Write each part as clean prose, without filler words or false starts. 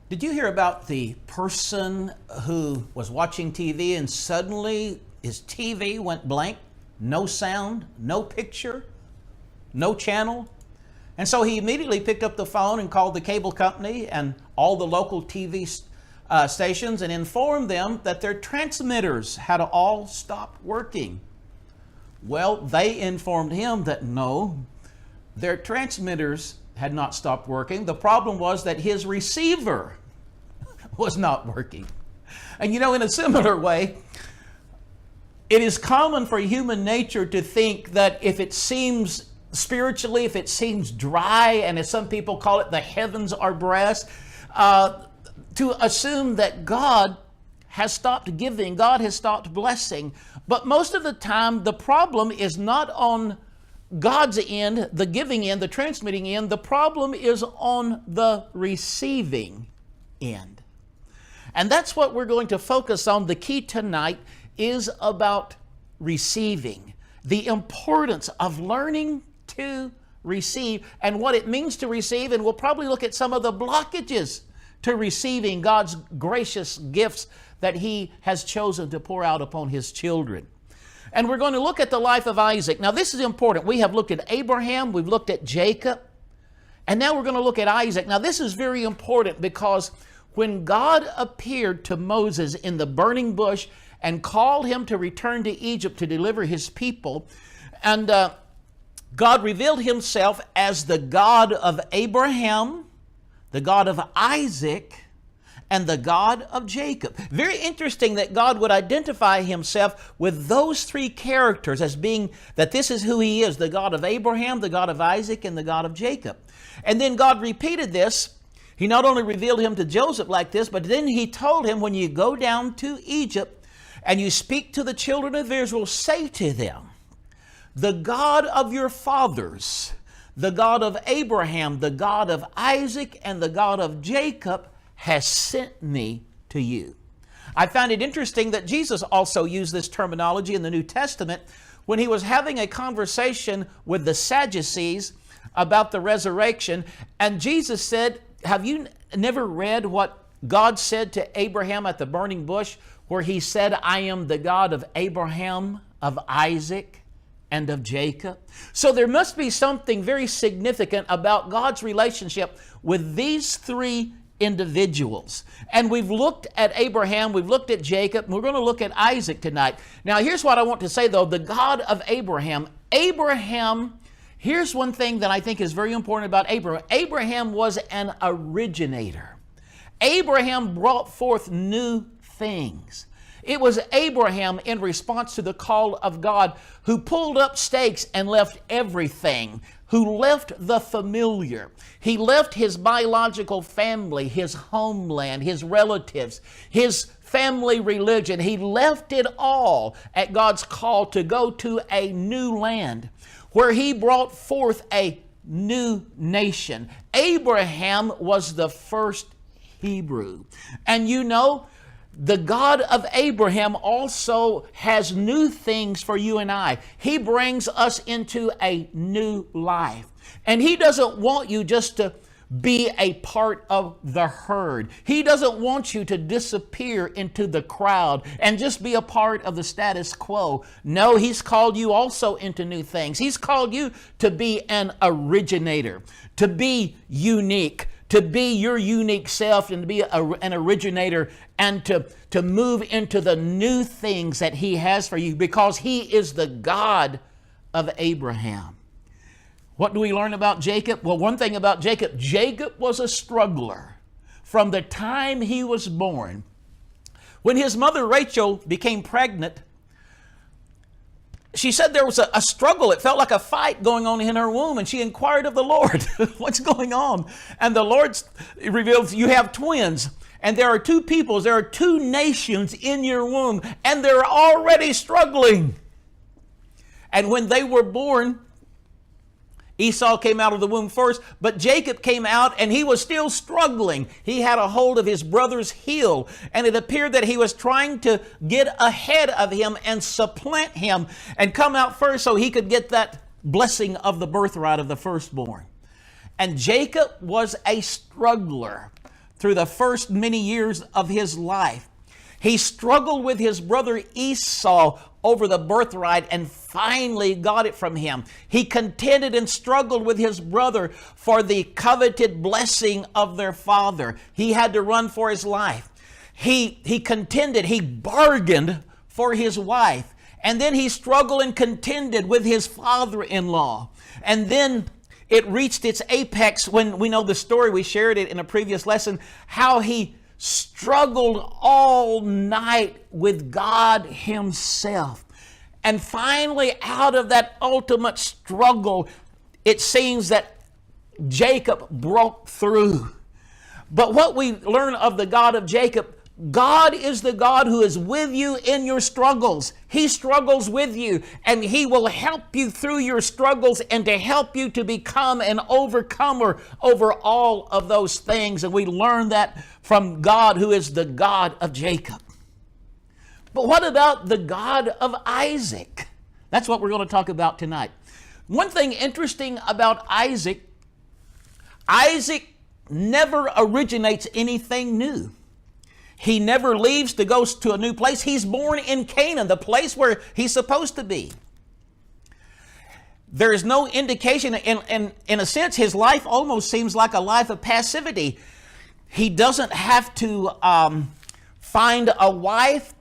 Did you hear about the person who was watching TV and suddenly his TV went blank? No sound, no picture, no channel. And so he immediately picked up the phone and called the cable company and all the local TV stations and informed them that their transmitters had all stopped working. Well, they informed him that no, their transmitters had not stopped working. The problem was that his receiver was not working. And you know, in a similar way, it is common for human nature to think that if it seems spiritually, if it seems dry, and as some people call it, the heavens are brass, to assume that God has stopped giving, God has stopped blessing. But most of the time, the problem is not on God's end, the giving end, the transmitting end. The problem is on the receiving end. And that's what we're going to focus on. The key tonight is about receiving, the importance of learning to receive and what it means to receive. And we'll probably look at some of the blockages to receiving God's gracious gifts that He has chosen to pour out upon His children. And we're going to look at the life of Isaac. Now, this is important. We have looked at Abraham, we've looked at Jacob, and now we're going to look at Isaac. Now, this is very important because when God appeared to Moses in the burning bush and called him to return to Egypt to deliver His people, and God revealed Himself as the God of Abraham, the God of Isaac, and the God of Jacob. Very interesting that God would identify Himself with those three characters as being that this is who He is, the God of Abraham, the God of Isaac, and the God of Jacob. And then God repeated this. He not only revealed Him to Joseph like this, but then He told him, when you go down to Egypt and you speak to the children of Israel, say to them, the God of your fathers, the God of Abraham, the God of Isaac, and the God of Jacob has sent me to you. I find it interesting that Jesus also used this terminology in the New Testament when He was having a conversation with the Sadducees about the resurrection. And Jesus said, have you never read what God said to Abraham at the burning bush, where He said, I am the God of Abraham, of Isaac, and of Jacob? So there must be something very significant about God's relationship with these three individuals. And we've looked at Abraham, we've looked at Jacob, and we're going to look at Isaac tonight. Now, here's what I want to say though, the God of Abraham. Here's one thing that I think is very important about Abraham. Abraham was an originator. Abraham brought forth new things. It was Abraham, in response to the call of God, who pulled up stakes and left everything, who left the familiar. He left his biological family, his homeland, his relatives, his family religion. He left it all at God's call to go to a new land where He brought forth a new nation. Abraham was the first Hebrew. And you know, the God of Abraham also has new things for you and I. He brings us into a new life. And He doesn't want you just to be a part of the herd. He doesn't want you to disappear into the crowd and just be a part of the status quo. No, He's called you also into new things. He's called you to be an originator, to be unique, to be your unique self, and to be an originator, and to move into the new things that He has for you, because He is the God of Abraham. What do we learn about Jacob? Well, one thing about Jacob, Jacob was a struggler from the time he was born. When his mother Rachel became pregnant, she said there was a struggle. It felt like a fight going on in her womb, and she inquired of the Lord, what's going on? And the Lord revealed, you have twins, and there are two peoples, there are two nations in your womb, and they're already struggling. And when they were born, Esau came out of the womb first, but Jacob came out and he was still struggling. He had a hold of his brother's heel, and it appeared that he was trying to get ahead of him and supplant him and come out first so he could get that blessing of the birthright of the firstborn. And Jacob was a struggler. through the first many years of his life. He struggled with his brother Esau over the birthright and finally got it from him. He contended and struggled with his brother for the coveted blessing of their father. He had to run for his life. He contended, he bargained for his wife. And then he struggled and contended with his father-in-law. And then it reached its apex when we know the story, we shared it in a previous lesson, how he struggled all night with God himself. And finally, out of that ultimate struggle, it seems that Jacob broke through. But what we learn of the God of Jacob, God is the God who is with you in your struggles. He struggles with you, and He will help you through your struggles and to help you to become an overcomer over all of those things. And we learn that from God, who is the God of Jacob. But what about the God of Isaac? That's what we're going to talk about tonight. One thing interesting about Isaac never originates anything new. He never leaves to go to a new place. He's born in Canaan, the place where he's supposed to be. There is no indication, in a sense, his life almost seems like a life of passivity. He doesn't have to find a wife.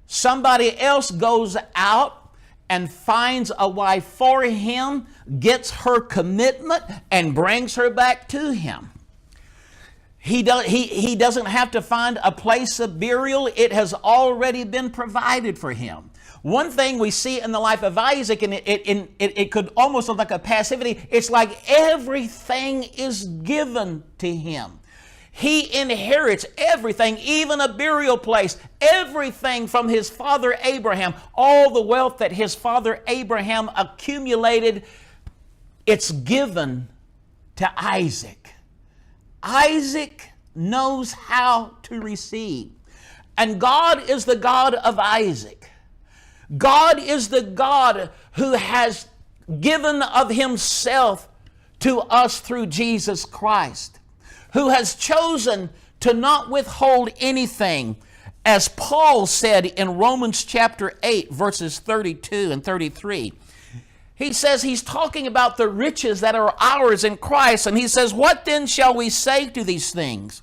Somebody else goes out and finds a wife for him, gets her commitment, and brings her back to him. He doesn't have to find a place of burial. It has already been provided for him. One thing we see in the life of Isaac, and it could almost look like a passivity, it's like everything is given to him. He inherits everything, even a burial place, everything from his father Abraham, all the wealth that his father Abraham accumulated, it's given to Isaac. Isaac knows how to receive. And God is the God of Isaac. God is the God who has given of himself to us through Jesus Christ, who has chosen to not withhold anything. As Paul said in Romans chapter 8, verses 32 and 33, he says he's talking about the riches that are ours in Christ. And he says, what then shall we say to these things?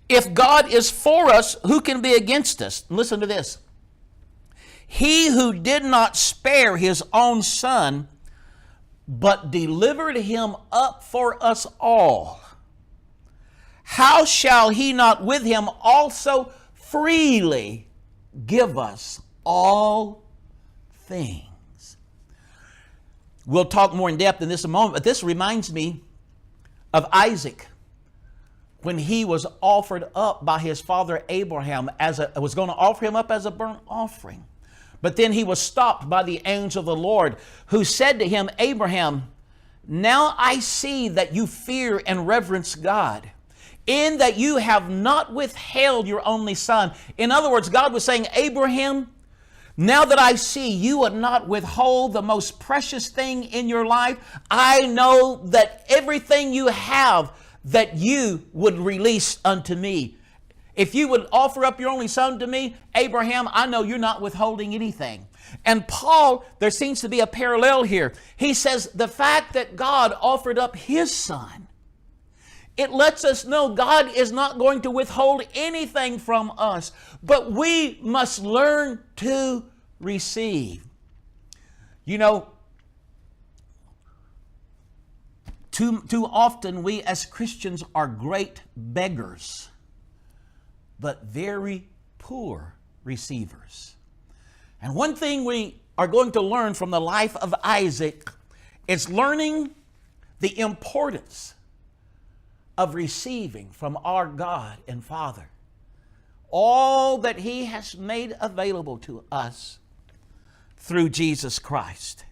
If God is for us, who can be against us? Listen to this. He who did not spare his own son, but delivered him up for us all, how shall he not with him also freely give us all things? We'll talk more in depth in this in a moment, but this reminds me of Isaac when he was offered up by his father Abraham was going to offer him up as a burnt offering. But then he was stopped by the angel of the Lord, who said to him, Abraham, now I see that you fear and reverence God, in that you have not withheld your only son. In other words, God was saying, Abraham, now that I see you would not withhold the most precious thing in your life, I know that everything you have that you would release unto me. If you would offer up your only son to me, Abraham, I know you're not withholding anything. And Paul, there seems to be a parallel here. He says the fact that God offered up his son, it lets us know God is not going to withhold anything from us, but we must learn to receive. You know, too often we as Christians are great beggars, but very poor receivers. And one thing we are going to learn from the life of Isaac is learning the importance of receiving from our God and Father all that He has made available to us through Jesus Christ.